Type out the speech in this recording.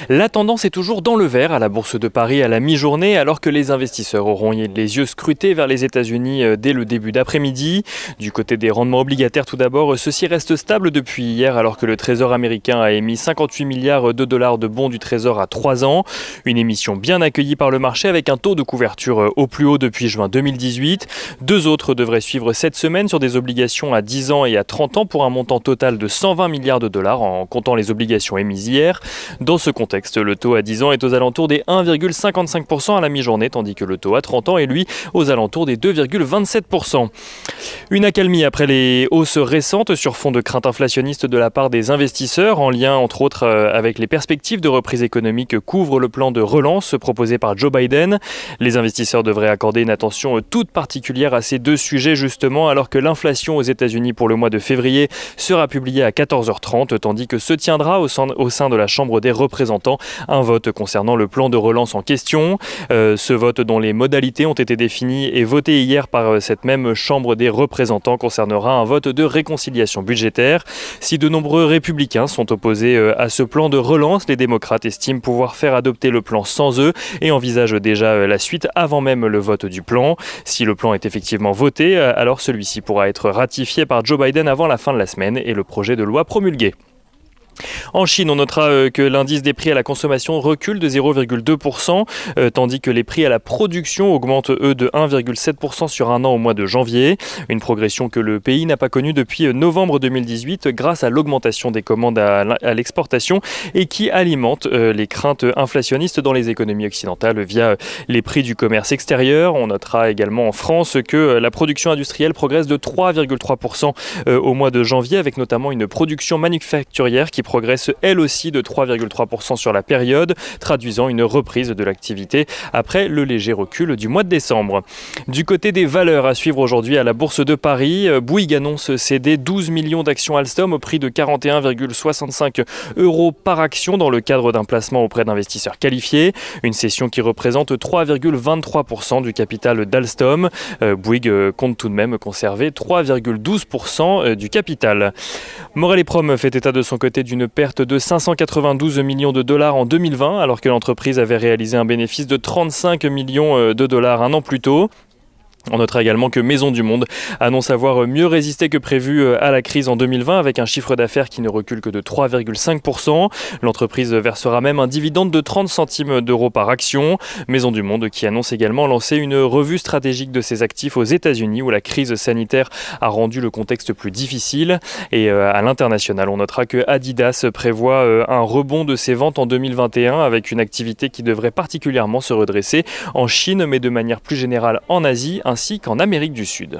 La tendance est toujours dans le vert à la Bourse de Paris à la mi-journée, alors que les investisseurs auront les yeux scrutés vers les États-Unis dès le début d'après-midi. Du côté des rendements obligataires tout d'abord, ceux-ci restent stables depuis hier, alors que le Trésor américain a émis 58 milliards de dollars de bons du Trésor à 3 ans. Une émission bien accueillie par le marché avec un taux de couverture au plus haut depuis juin 2018. Deux autres devraient suivre cette semaine sur des obligations à 10 ans et à 30 ans pour un montant total de 120 milliards de dollars en comptant les obligations émises hier. Dans ce contexte, le taux à 10 ans est aux alentours des 1,55% à la mi-journée, tandis que le taux à 30 ans est lui aux alentours des 2,27%. Une accalmie après les hausses récentes sur fond de crainte inflationniste de la part des investisseurs, en lien entre autres avec les perspectives de reprise économique qu'ouvre le plan de relance proposé par Joe Biden. Les investisseurs devraient accorder une attention toute particulière à ces deux sujets justement, alors que l'inflation aux États-Unis pour le mois de février sera publiée à 14h30, tandis que se tiendra au sein de la Chambre des représentants un vote concernant le plan de relance en question. Ce vote dont les modalités ont été définies et voté hier par cette même Chambre des représentants concernera un vote de réconciliation budgétaire. Si de nombreux républicains sont opposés à ce plan de relance, les démocrates estiment pouvoir faire adopter le plan sans eux et envisagent déjà la suite avant même le vote du plan. Si le plan est effectivement voté, alors celui-ci pourra être ratifié par Joe Biden avant la fin de la semaine et le projet de loi promulgué. En Chine, on notera que l'indice des prix à la consommation recule de 0,2%, tandis que les prix à la production augmentent, eux, de 1,7% sur un an au mois de janvier. Une progression que le pays n'a pas connue depuis novembre 2018 grâce à l'augmentation des commandes à l'exportation et qui alimente les craintes inflationnistes dans les économies occidentales via les prix du commerce extérieur. On notera également en France que la production industrielle progresse de 3,3% au mois de janvier, avec notamment une production manufacturière qui progresse elle aussi de 3,3% sur la période, traduisant une reprise de l'activité après le léger recul du mois de décembre. Du côté des valeurs à suivre aujourd'hui à la Bourse de Paris, Bouygues annonce céder 12 millions d'actions Alstom au prix de 41,65 € par action dans le cadre d'un placement auprès d'investisseurs qualifiés. Une cession qui représente 3,23% du capital d'Alstom. Bouygues compte tout de même conserver 3,12% du capital. Morel & Prom fait état de son côté d'une perte de 592 millions de dollars en 2020, alors que l'entreprise avait réalisé un bénéfice de 35 millions de dollars un an plus tôt. On notera également que Maisons du Monde annonce avoir mieux résisté que prévu à la crise en 2020 avec un chiffre d'affaires qui ne recule que de 3,5%. L'entreprise versera même un dividende de 30 centimes d'euros par action. Maisons du Monde qui annonce également lancer une revue stratégique de ses actifs aux États-Unis où la crise sanitaire a rendu le contexte plus difficile. Et à l'international, on notera que Adidas prévoit un rebond de ses ventes en 2021 avec une activité qui devrait particulièrement se redresser en Chine mais de manière plus générale en Asie ainsi qu'en Amérique du Sud.